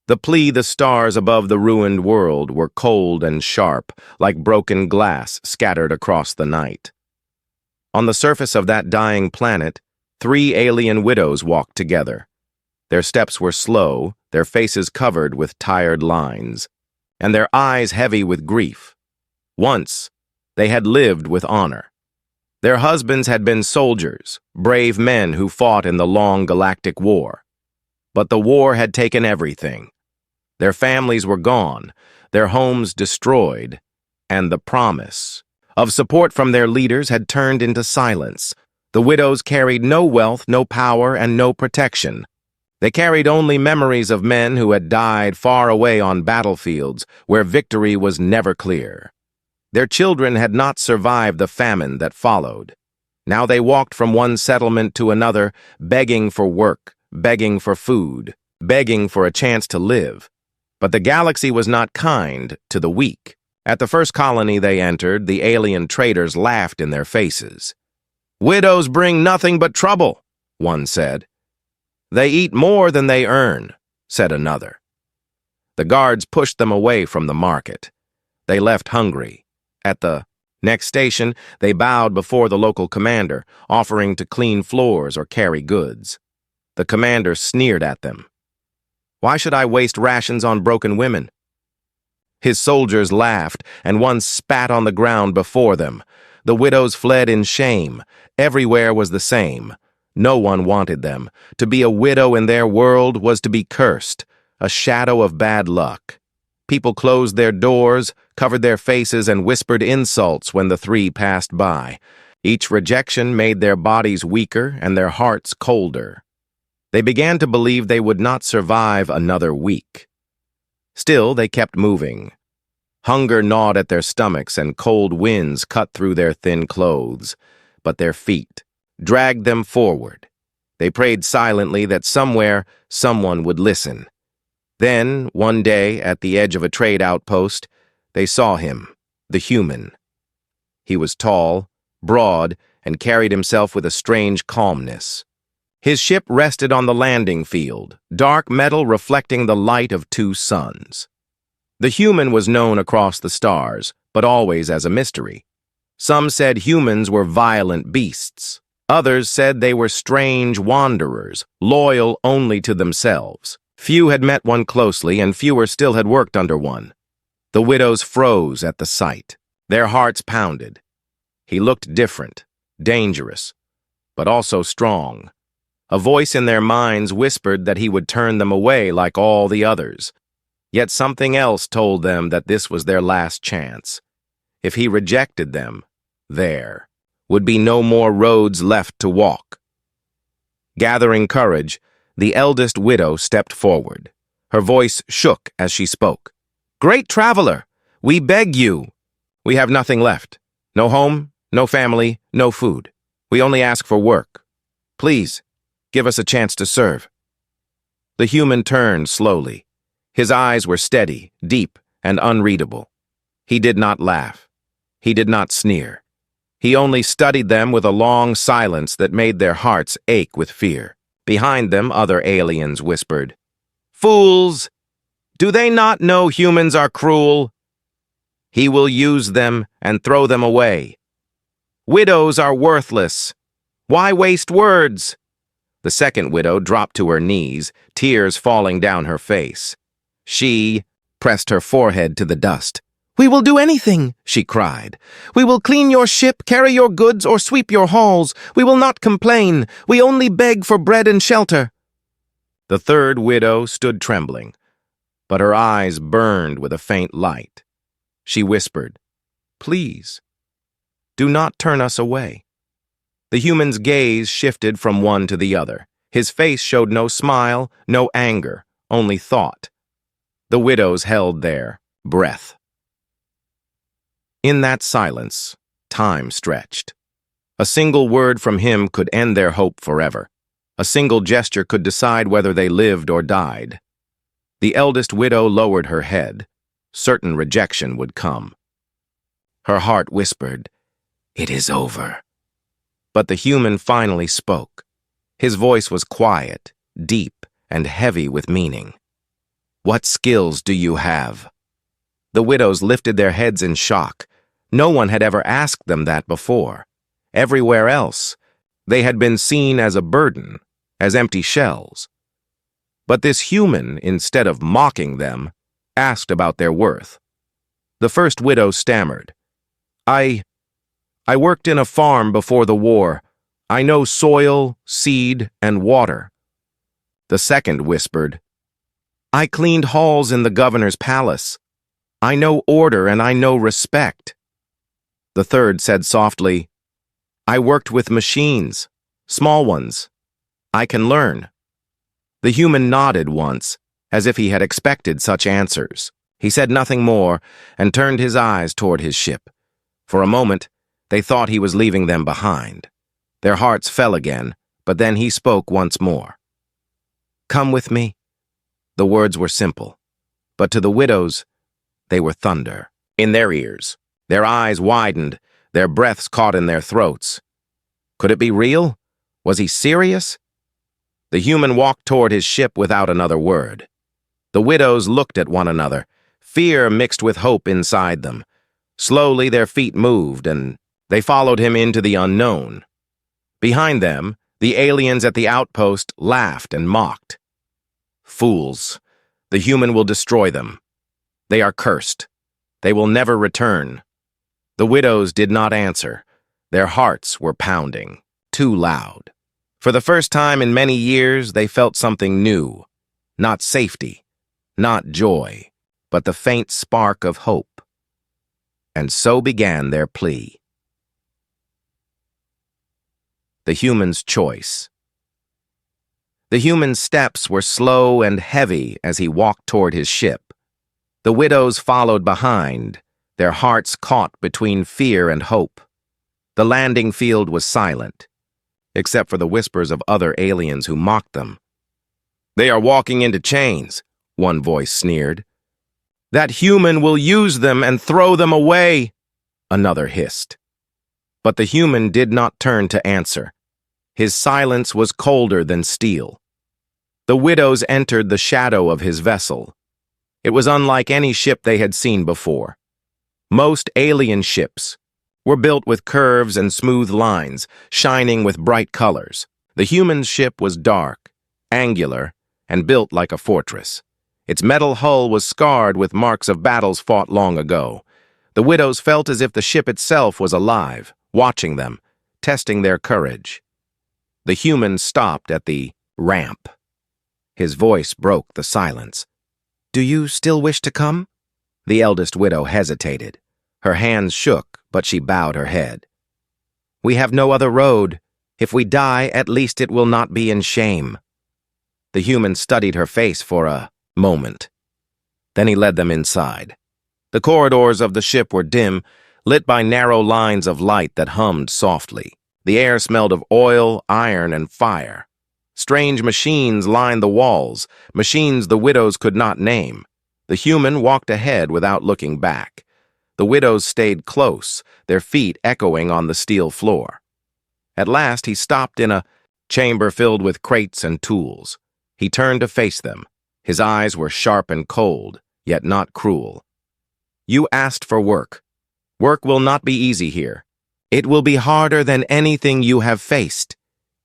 The stars above the ruined world were cold and sharp, like broken glass scattered across the night. On the surface of that dying planet, 3 alien widows walked together. Their steps were slow, their faces covered with tired lines, and their eyes heavy with grief. Once, they had lived with honor. Their husbands had been soldiers, brave men who fought in the long Galactic War. But the war had taken everything. Their families were gone, their homes destroyed, and the promise of support from their leaders had turned into silence. The widows carried no wealth, no power, and no protection. They carried only memories of men who had died far away on battlefields where victory was never clear. Their children had not survived the famine that followed. Now they walked from one settlement to another, begging for work, begging for food, begging for a chance to live. But the galaxy was not kind to the weak. At the first colony they entered, the alien traders laughed in their faces. "Widows bring nothing but trouble," one said. "They eat more than they earn," said another. The guards pushed them away from the market. They left hungry. At the next station, they bowed before the local commander, offering to clean floors or carry goods. The commander sneered at them. "Why should I waste rations on broken women?" His soldiers laughed, and one spat on the ground before them. The widows fled in shame. Everywhere was the same. No one wanted them. To be a widow in their world was to be cursed, a shadow of bad luck. People closed their doors, covered their faces, and whispered insults when the 3 passed by. Each rejection made their bodies weaker and their hearts colder. They began to believe they would not survive another week. Still, they kept moving. Hunger gnawed at their stomachs and cold winds cut through their thin clothes, but their feet dragged them forward. They prayed silently that somewhere someone would listen. Then, one day, at the edge of a trade outpost, they saw him, the human. He was tall, broad, and carried himself with a strange calmness. His ship rested on the landing field, dark metal reflecting the light of 2 suns. The human was known across the stars, but always as a mystery. Some said humans were violent beasts. Others said they were strange wanderers, loyal only to themselves. Few had met one closely, and fewer still had worked under one. The widows froze at the sight. Their hearts pounded. He looked different, dangerous, but also strong. A voice in their minds whispered that he would turn them away like all the others. Yet something else told them that this was their last chance. If he rejected them, there would be no more roads left to walk. Gathering courage, the eldest widow stepped forward. Her voice shook as she spoke. "Great traveler, we beg you. We have nothing left. No home, no family, no food. We only ask for work. Please, give us a chance to serve." The human turned slowly. His eyes were steady, deep, and unreadable. He did not laugh. He did not sneer. He only studied them with a long silence that made their hearts ache with fear. Behind them, other aliens whispered, "Fools! Do they not know humans are cruel? He will use them and throw them away. Widows are worthless. Why waste words?" The second widow dropped to her knees, tears falling down her face. She pressed her forehead to the dust. "We will do anything," she cried. "We will clean your ship, carry your goods, or sweep your halls. We will not complain. We only beg for bread and shelter." The third widow stood trembling, but her eyes burned with a faint light. She whispered, "Please, do not turn us away." The human's gaze shifted from one to the other. His face showed no smile, no anger, only thought. The widows held their breath. In that silence, time stretched. A single word from him could end their hope forever. A single gesture could decide whether they lived or died. The eldest widow lowered her head. Certain rejection would come. Her heart whispered, "It is over." But the human finally spoke. His voice was quiet, deep, and heavy with meaning. What skills do you have? The widows lifted their heads in shock. No one had ever asked them that before. Everywhere else, they had been seen as a burden, as empty shells. But this human, instead of mocking them, asked about their worth. The first widow stammered. I worked in a farm before the war. I know soil, seed, and water. The second whispered, I cleaned halls in the governor's palace. I know order and I know respect. The third said softly, I worked with machines, small ones. I can learn. The human nodded once, as if he had expected such answers. He said nothing more and turned his eyes toward his ship. For a moment, they thought he was leaving them behind. Their hearts fell again, but then he spoke once more. Come with me. The words were simple, but to the widows, they were thunder. In their ears, their eyes widened, their breaths caught in their throats. Could it be real? Was he serious? The human walked toward his ship without another word. The widows looked at one another, fear mixed with hope inside them. Slowly their feet moved, and they followed him into the unknown. Behind them, the aliens at the outpost laughed and mocked. Fools! The human will destroy them. They are cursed. They will never return. The widows did not answer. Their hearts were pounding, too loud. For the first time in many years, they felt something new. Not safety, not joy, but the faint spark of hope. And so began their plea. The human's choice. The human's steps were slow and heavy as he walked toward his ship. The widows followed behind, their hearts caught between fear and hope. The landing field was silent, except for the whispers of other aliens who mocked them. They are walking into chains, one voice sneered. That human will use them and throw them away, another hissed. But the human did not turn to answer. His silence was colder than steel. The widows entered the shadow of his vessel. It was unlike any ship they had seen before. Most alien ships were built with curves and smooth lines, shining with bright colors. The human ship was dark, angular, and built like a fortress. Its metal hull was scarred with marks of battles fought long ago. The widows felt as if the ship itself was alive, watching them, testing their courage. The human stopped at the ramp. His voice broke the silence. Do you still wish to come? The eldest widow hesitated. Her hands shook, but she bowed her head. We have no other road. If we die, at least it will not be in shame. The human studied her face for a moment. Then he led them inside. The corridors of the ship were dim, lit by narrow lines of light that hummed softly. The air smelled of oil, iron, and fire. Strange machines lined the walls, machines the widows could not name. The human walked ahead without looking back. The widows stayed close, their feet echoing on the steel floor. At last he stopped in a chamber filled with crates and tools. He turned to face them. His eyes were sharp and cold, yet not cruel. You asked for work. Work will not be easy here. It will be harder than anything you have faced.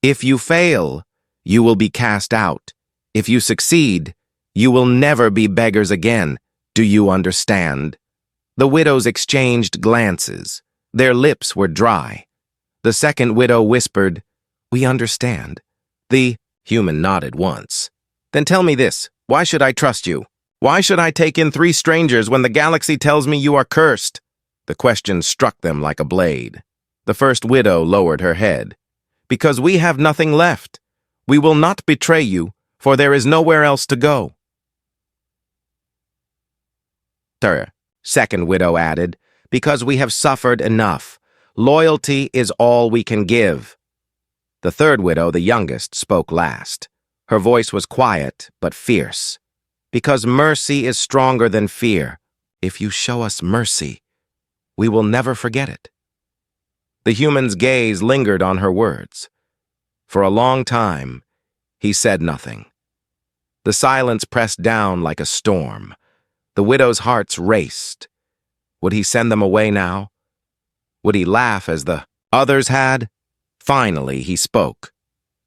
If you fail, you will be cast out. If you succeed, you will never be beggars again. Do you understand? The widows exchanged glances. Their lips were dry. The second widow whispered, We understand. The human nodded once. Then tell me this, why should I trust you? Why should I take in 3 strangers when the galaxy tells me you are cursed? The question struck them like a blade. The first widow lowered her head. Because we have nothing left. We will not betray you, for there is nowhere else to go. Second widow added, because we have suffered enough. Loyalty is all we can give. The third widow, the youngest, spoke last. Her voice was quiet, but fierce. Because mercy is stronger than fear. If you show us mercy, we will never forget it. The human's gaze lingered on her words. For a long time, he said nothing. The silence pressed down like a storm. The widow's hearts raced. Would he send them away now? Would he laugh as the others had? Finally, he spoke.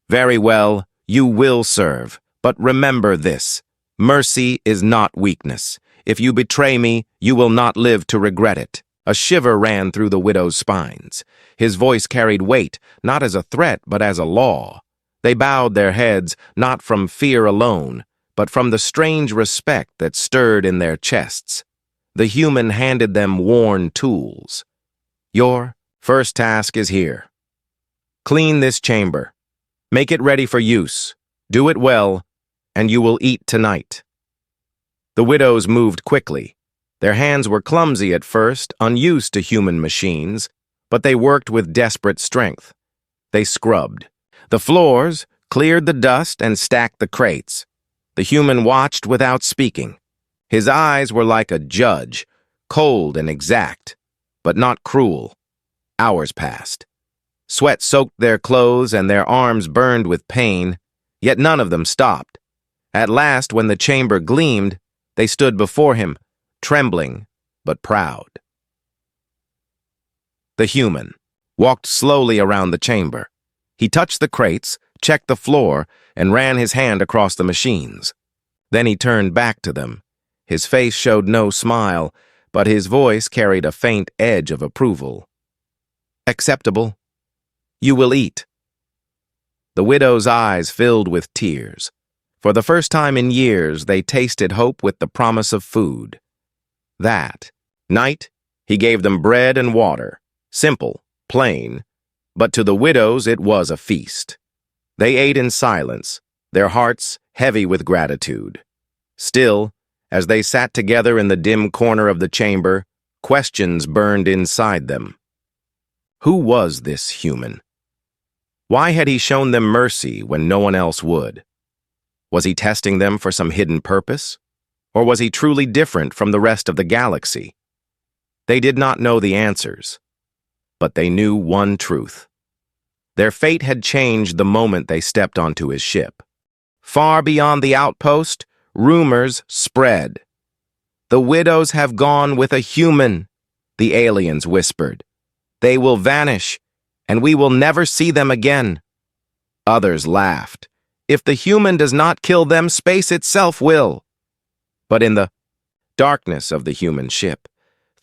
Very well, you will serve, but remember this. Mercy is not weakness. If you betray me, you will not live to regret it. A shiver ran through the widow's spines. His voice carried weight, not as a threat, but as a law. They bowed their heads, not from fear alone, but from the strange respect that stirred in their chests. The human handed them worn tools. Your first task is here. Clean this chamber. Make it ready for use. Do it well, and you will eat tonight. The widows moved quickly. Their hands were clumsy at first, unused to human machines, but they worked with desperate strength. They scrubbed the floors, cleared the dust, and stacked the crates. The human watched without speaking. His eyes were like a judge, cold and exact, but not cruel. Hours passed. Sweat soaked their clothes and their arms burned with pain, yet none of them stopped. At last, when the chamber gleamed, they stood before him, trembling but proud. The human walked slowly around the chamber. He touched the crates, checked the floor, and ran his hand across the machines. Then he turned back to them. His face showed no smile, but his voice carried a faint edge of approval. Acceptable. You will eat. The widow's eyes filled with tears. For the first time in years, they tasted hope with the promise of food. That night, he gave them bread and water, simple, plain, but to the widows it was a feast. They ate in silence, their hearts heavy with gratitude. Still, as they sat together in the dim corner of the chamber, questions burned inside them. Who was this human? Why had he shown them mercy when no one else would? Was he testing them for some hidden purpose? Or was he truly different from the rest of the galaxy? They did not know the answers, but they knew one truth. Their fate had changed the moment they stepped onto his ship. Far beyond the outpost, rumors spread. The widows have gone with a human, the aliens whispered. They will vanish, and we will never see them again. Others laughed. If the human does not kill them, space itself will. But in the darkness of the human ship,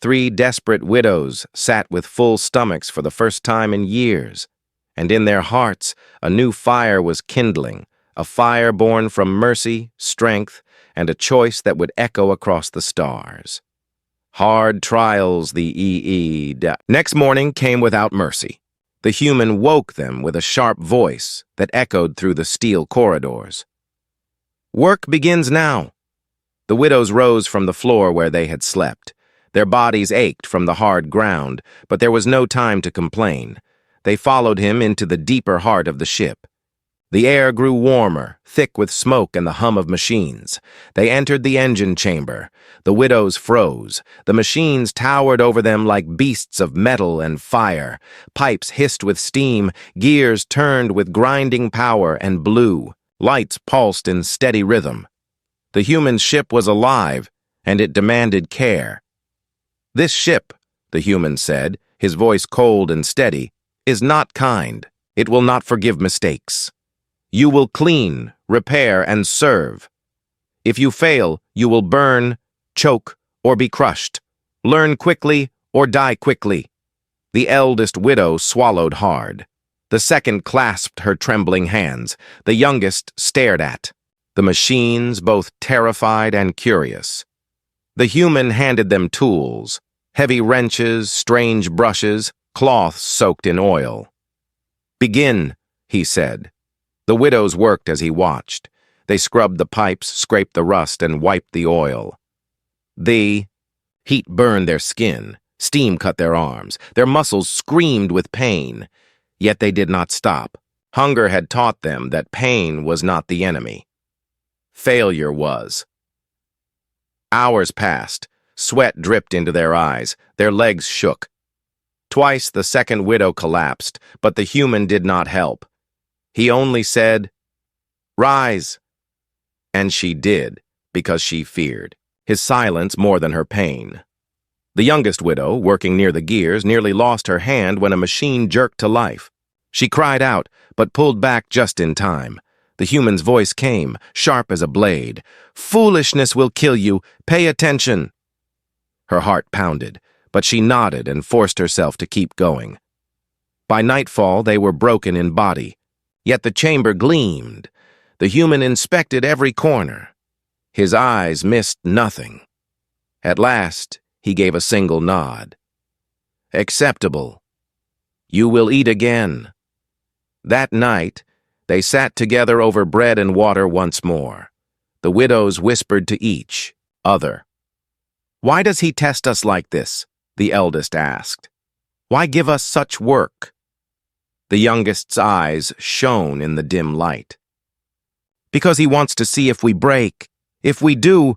3 desperate widows sat with full stomachs for the first time in years, and in their hearts a new fire was kindling, a fire born from mercy, strength, and a choice that would echo across the stars. Hard trials the next morning came without mercy. The human woke them with a sharp voice that echoed through the steel corridors. Work begins now. The widows rose from the floor where they had slept. Their bodies ached from the hard ground, but there was no time to complain. They followed him into the deeper heart of the ship. The air grew warmer, thick with smoke and the hum of machines. They entered the engine chamber. The widows froze. The machines towered over them like beasts of metal and fire. Pipes hissed with steam, gears turned with grinding power and blew. Lights pulsed in steady rhythm. The human ship was alive, and it demanded care. This ship, the human said, his voice cold and steady, is not kind. It will not forgive mistakes. You will clean, repair, and serve. If you fail, you will burn, choke, or be crushed. Learn quickly or die quickly. The eldest widow swallowed hard. The second clasped her trembling hands. The youngest stared at the machines, both terrified and curious. The human handed them tools, heavy wrenches, strange brushes, cloths soaked in oil. Begin, he said. The widows worked as he watched. They scrubbed the pipes, scraped the rust, and wiped the oil. The heat burned their skin. Steam cut their arms. Their muscles screamed with pain. Yet they did not stop. Hunger had taught them that pain was not the enemy. Failure was. Hours passed. Sweat dripped into their eyes. Their legs shook. Twice the second widow collapsed, but the human did not help. He only said, "Rise." And she did, because she feared. His silence more than her pain. The youngest widow, working near the gears, nearly lost her hand when a machine jerked to life. She cried out, but pulled back just in time. The human's voice came, sharp as a blade. "Foolishness will kill you. Pay attention." Her heart pounded, but she nodded and forced herself to keep going. By nightfall, they were broken in body. Yet the chamber gleamed. The human inspected every corner. His eyes missed nothing. At last, he gave a single nod. "Acceptable. You will eat again." That night, they sat together over bread and water once more. The widows whispered to each other. "Why does he test us like this?" the eldest asked. "Why give us such work?" The youngest's eyes shone in the dim light. "Because he wants to see if we break. If we do,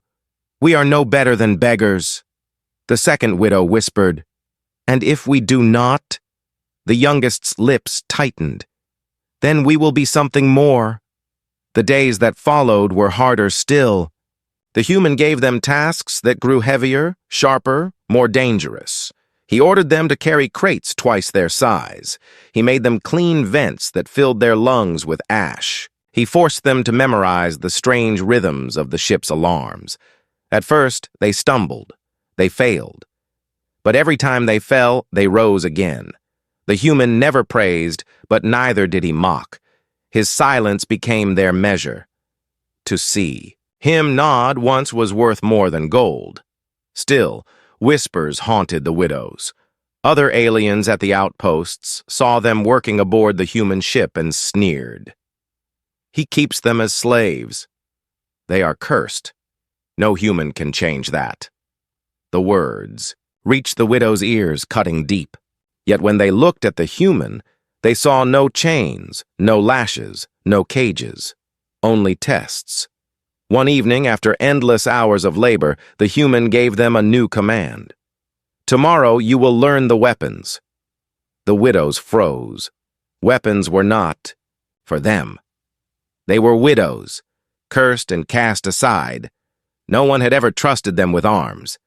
we are no better than beggars." The second widow whispered, "And if we do not?" The youngest's lips tightened. "Then we will be something more." The days that followed were harder still. The human gave them tasks that grew heavier, sharper, more dangerous. He ordered them to carry crates twice their size. He made them clean vents that filled their lungs with ash. He forced them to memorize the strange rhythms of the ship's alarms. At first, they stumbled. They failed. But every time they fell, they rose again. The human never praised, but neither did he mock. His silence became their measure. To see him nod once was worth more than gold. Still, whispers haunted the widows. Other aliens at the outposts saw them working aboard the human ship and sneered. "He keeps them as slaves. They are cursed. No human can change that." The words reached the widow's ears, cutting deep. Yet when they looked at the human, they saw no chains, no lashes, no cages, only tests. One evening, after endless hours of labor, the human gave them a new command. "Tomorrow you will learn the weapons." The widows froze. Weapons were not for them. They were widows, cursed and cast aside. No one had ever trusted them with arms.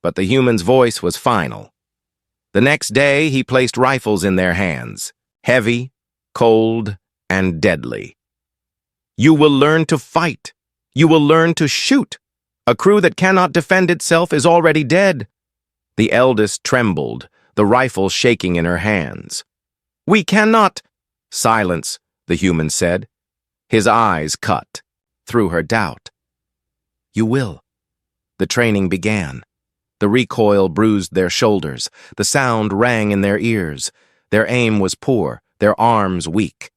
But the human's voice was final. The next day, he placed rifles in their hands, heavy, cold, and deadly. "You will learn to fight. You will learn to shoot. A crew that cannot defend itself is already dead." The eldest trembled, the rifle shaking in her hands. "We cannot." "Silence," the human said. His eyes cut through her doubt. "You will." The training began. The recoil bruised their shoulders. The sound rang in their ears. Their aim was poor, their arms weak.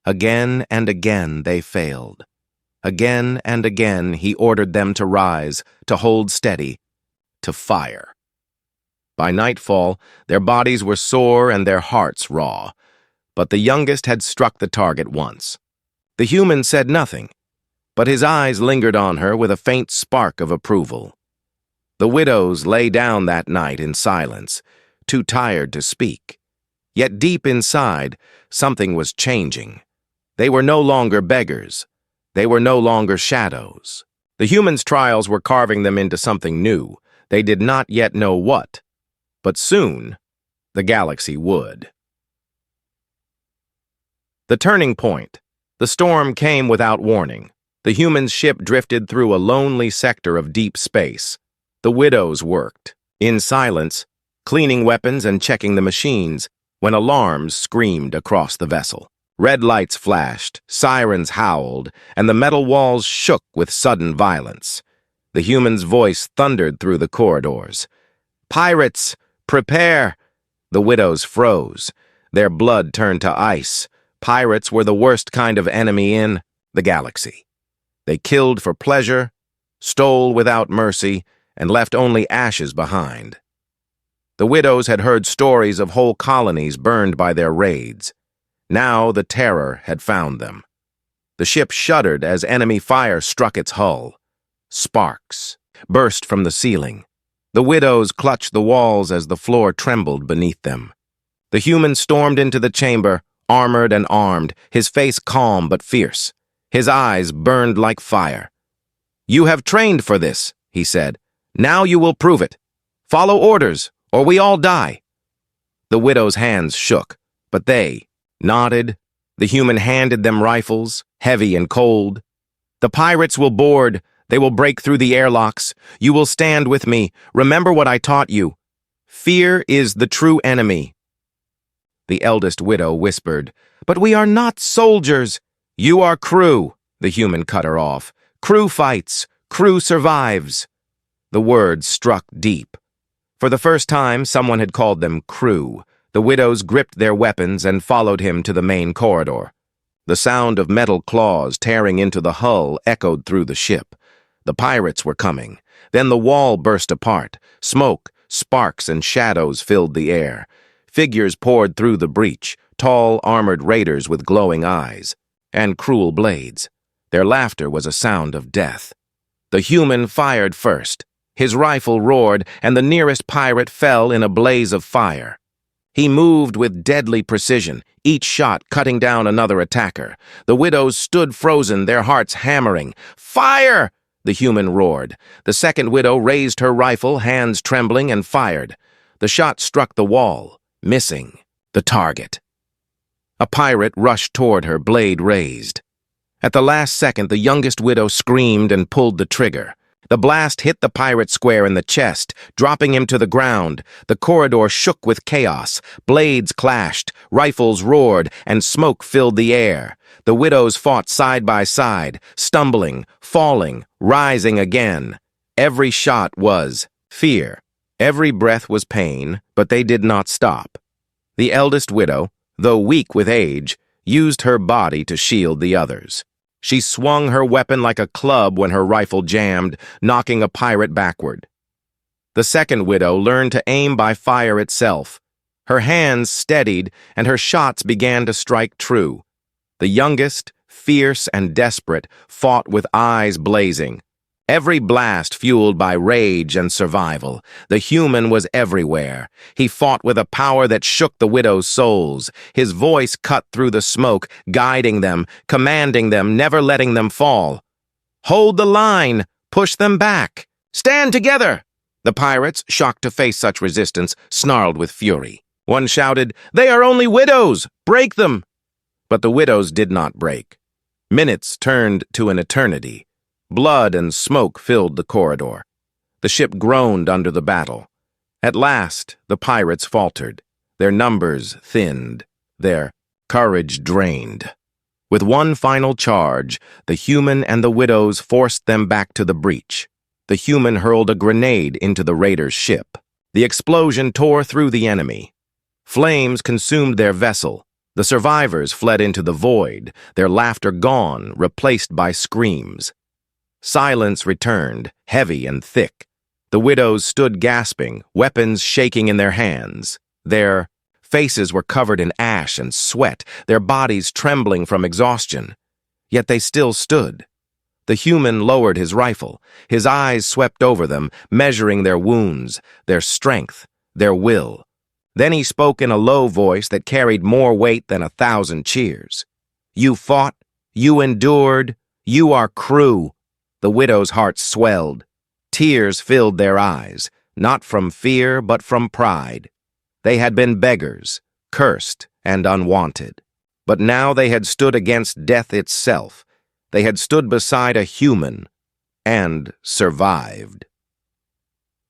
Again and again they failed. Again and again he ordered them to rise, to hold steady, to fire. By nightfall, their bodies were sore and their hearts raw. But the youngest had struck the target once. The human said nothing, but his eyes lingered on her with a faint spark of approval. The widows lay down that night in silence, too tired to speak. Yet deep inside, something was changing. They were no longer beggars. They were no longer shadows. The humans' trials were carving them into something new. They did not yet know what. But soon, the galaxy would. The turning point. The storm came without warning. The human's ship drifted through a lonely sector of deep space. The widows worked, in silence, cleaning weapons and checking the machines, when alarms screamed across the vessel. Red lights flashed, sirens howled, and the metal walls shook with sudden violence. The human's voice thundered through the corridors. "Pirates, prepare!" The widows froze. Their blood turned to ice. Pirates were the worst kind of enemy in the galaxy. They killed for pleasure, stole without mercy, and left only ashes behind. The widows had heard stories of whole colonies burned by their raids. Now the terror had found them. The ship shuddered as enemy fire struck its hull. Sparks burst from the ceiling. The widows clutched the walls as the floor trembled beneath them. The human stormed into the chamber, armored and armed, his face calm but fierce. His eyes burned like fire. "You have trained for this," he said. "Now you will prove it. Follow orders, or we all die." The widow's hands shook, but they nodded. The human handed them rifles, heavy and cold. "The pirates will board. They will break through the airlocks. You will stand with me. Remember what I taught you. Fear is the true enemy." The eldest widow whispered, "But we are not soldiers." "You are crew," the human cut her off. "Crew fights. Crew survives." The words struck deep. For the first time, someone had called them crew. The widows gripped their weapons and followed him to the main corridor. The sound of metal claws tearing into the hull echoed through the ship. The pirates were coming. Then the wall burst apart. Smoke, sparks, and shadows filled the air. Figures poured through the breach, tall, armored raiders with glowing eyes and cruel blades. Their laughter was a sound of death. The human fired first. His rifle roared, and the nearest pirate fell in a blaze of fire. He moved with deadly precision, each shot cutting down another attacker. The widows stood frozen, their hearts hammering. "Fire!" the human roared. The second widow raised her rifle, hands trembling, and fired. The shot struck the wall, missing the target. A pirate rushed toward her, blade raised. At the last second, the youngest widow screamed and pulled the trigger. The blast hit the pirate square in the chest, dropping him to the ground. The corridor shook with chaos. Blades clashed, rifles roared, and smoke filled the air. The widows fought side by side, stumbling, falling, rising again. Every shot was fear. Every breath was pain, but they did not stop. The eldest widow, though weak with age, used her body to shield the others. She swung her weapon like a club when her rifle jammed, knocking a pirate backward. The second widow learned to aim by fire itself. Her hands steadied, and her shots began to strike true. The youngest, fierce and desperate, fought with eyes blazing. Every blast fueled by rage and survival. The human was everywhere. He fought with a power that shook the widows' souls. His voice cut through the smoke, guiding them, commanding them, never letting them fall. "Hold the line! Push them back! Stand together!" The pirates, shocked to face such resistance, snarled with fury. One shouted, "They are only widows! Break them!" But the widows did not break. Minutes turned to an eternity. Blood and smoke filled the corridor. The ship groaned under the battle. At last, the pirates faltered. Their numbers thinned, their courage drained. With one final charge, the human and the widows forced them back to the breach. The human hurled a grenade into the raiders' ship. The explosion tore through the enemy. Flames consumed their vessel. The survivors fled into the void, their laughter gone, replaced by screams. Silence returned, heavy and thick. The widows stood gasping, weapons shaking in their hands. Their faces were covered in ash and sweat, their bodies trembling from exhaustion. Yet they still stood. The human lowered his rifle. His eyes swept over them, measuring their wounds, their strength, their will. Then he spoke in a low voice that carried more weight than 1,000 cheers. "You fought, you endured, you are crew." The widow's heart swelled. Tears filled their eyes, not from fear but from pride. They had been beggars, cursed and unwanted. But now they had stood against death itself. They had stood beside a human and survived.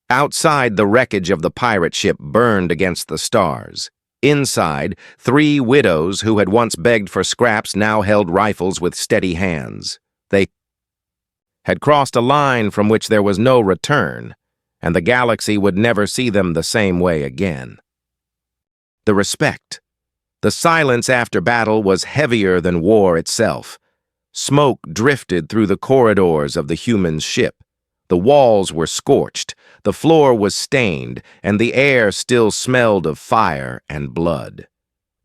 Outside, the wreckage of the pirate ship burned against the stars. Inside, 3 widows who had once begged for scraps now held rifles with steady hands. They had crossed a line from which there was no return, and the galaxy would never see them the same way again. The respect. The silence after battle was heavier than war itself. Smoke drifted through the corridors of the human's ship. The walls were scorched, the floor was stained, and the air still smelled of fire and blood.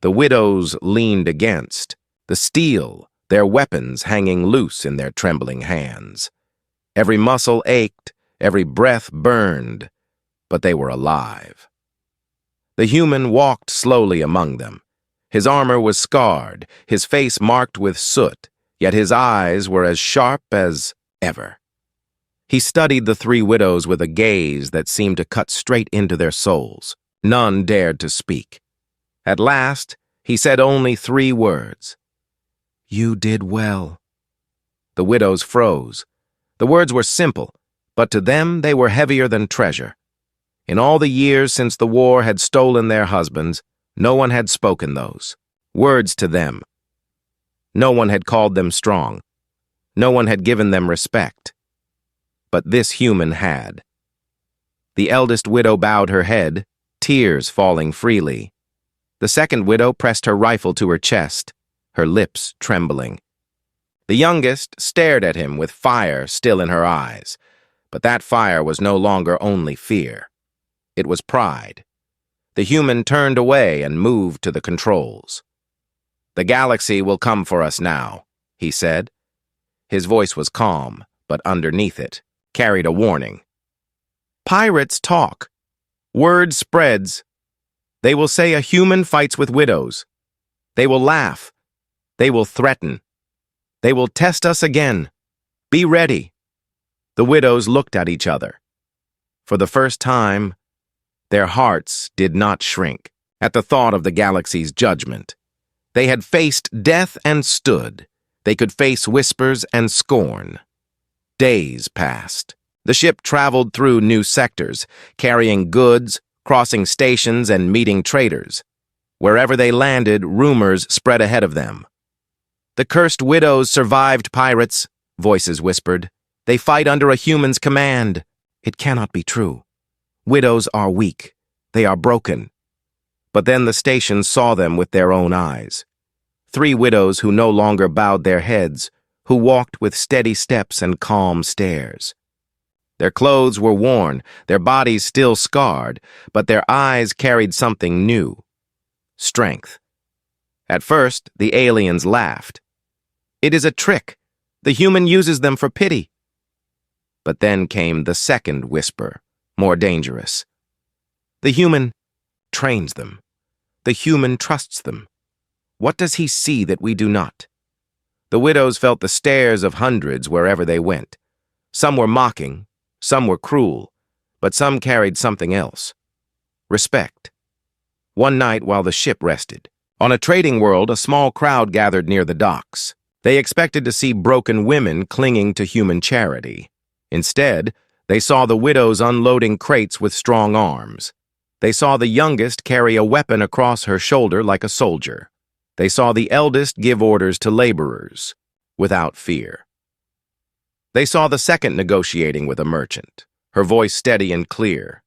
The widows leaned against, the steel, their weapons hanging loose in their trembling hands. Every muscle ached, every breath burned, but they were alive. The human walked slowly among them. His armor was scarred, his face marked with soot, yet his eyes were as sharp as ever. He studied the three widows with a gaze that seemed to cut straight into their souls. None dared to speak. At last, he said only 3 words. "You did well." The widows froze. The words were simple, but to them they were heavier than treasure. In all the years since the war had stolen their husbands, no one had spoken those words to them. No one had called them strong. No one had given them respect. But this human had. The eldest widow bowed her head, tears falling freely. The second widow pressed her rifle to her chest, her lips trembling. The youngest stared at him with fire still in her eyes, but that fire was no longer only fear. It was pride. The human turned away and moved to the controls. "The galaxy will come for us now," he said. His voice was calm, but underneath it carried a warning. "Pirates talk. Word spreads. They will say a human fights with widows. They will laugh. They will threaten. They will test us again. Be ready." The widows looked at each other. For the first time, their hearts did not shrink at the thought of the galaxy's judgment. They had faced death and stood. They could face whispers and scorn. Days passed. The ship traveled through new sectors, carrying goods, crossing stations, and meeting traders. Wherever they landed, rumors spread ahead of them. "The cursed widows survived pirates," voices whispered. "They fight under a human's command." It cannot be true. Widows are weak. They are broken. But then the station saw them with their own eyes. 3 widows who no longer bowed their heads, who walked with steady steps and calm stares. Their clothes were worn, their bodies still scarred, but their eyes carried something new. Strength. At first, the aliens laughed. "It is a trick. The human uses them for pity." But then came the second whisper, more dangerous. "The human trains them. The human trusts them. What does he see that we do not?" The widows felt the stares of hundreds wherever they went. Some were mocking, some were cruel, but some carried something else. Respect. One night while the ship rested, on a trading world, a small crowd gathered near the docks. They expected to see broken women clinging to human charity. Instead, they saw the widows unloading crates with strong arms. They saw the youngest carry a weapon across her shoulder like a soldier. They saw the eldest give orders to laborers, without fear. They saw the second negotiating with a merchant, her voice steady and clear.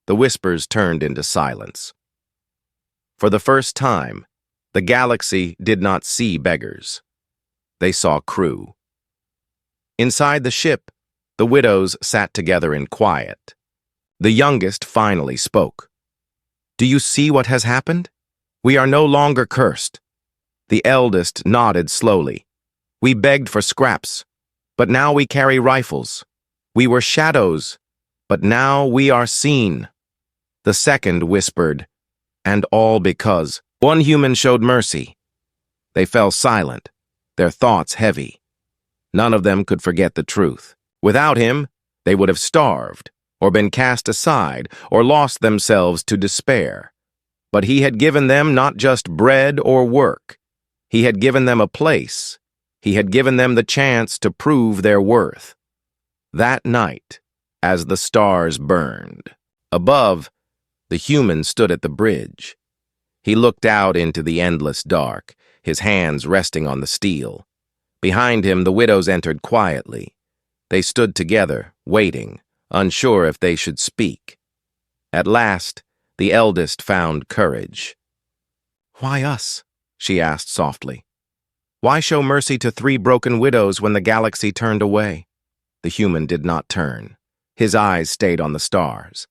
The whispers turned into silence. For the first time, the galaxy did not see beggars. They saw crew. Inside the ship, the widows sat together in quiet. The youngest finally spoke. "Do you see what has happened? We are no longer cursed." The eldest nodded slowly. "We begged for scraps, but now we carry rifles. We were shadows, but now we are seen." The second whispered, "And all because one human showed mercy." They fell silent, their thoughts heavy. None of them could forget the truth. Without him, they would have starved, or been cast aside, or lost themselves to despair. But he had given them not just bread or work. He had given them a place. He had given them the chance to prove their worth. That night, as the stars burned, above, the human stood at the bridge. He looked out into the endless dark, his hands resting on the steel. Behind him, the widows entered quietly. They stood together, waiting, unsure if they should speak. At last, the eldest found courage. "Why us?" she asked softly. "Why show mercy to 3 broken widows when the galaxy turned away?" The human did not turn. His eyes stayed on the stars.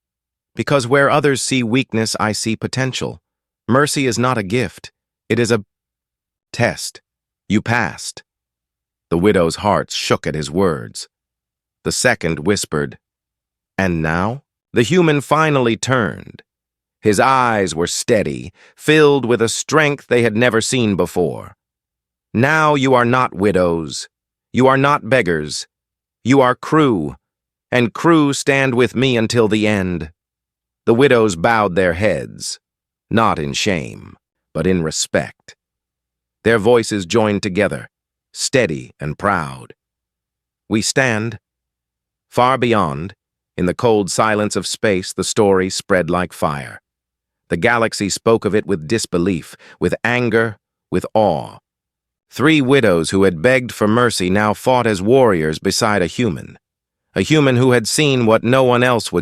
"Because where others see weakness, I see potential. Mercy is not a gift. It is a test. You passed." The widow's hearts shook at his words. The second whispered, "And now?" The human finally turned. His eyes were steady, filled with a strength they had never seen before. "Now you are not widows. You are not beggars. You are crew. and crew stand with me until the end." The widows bowed their heads, not in shame, but in respect. Their voices joined together, steady and proud. We stand. Far beyond, in the cold silence of space, the story spread like fire. The galaxy spoke of it with disbelief, with anger, with awe. 3 widows who had begged for mercy now fought as warriors beside a human who had seen what no one else would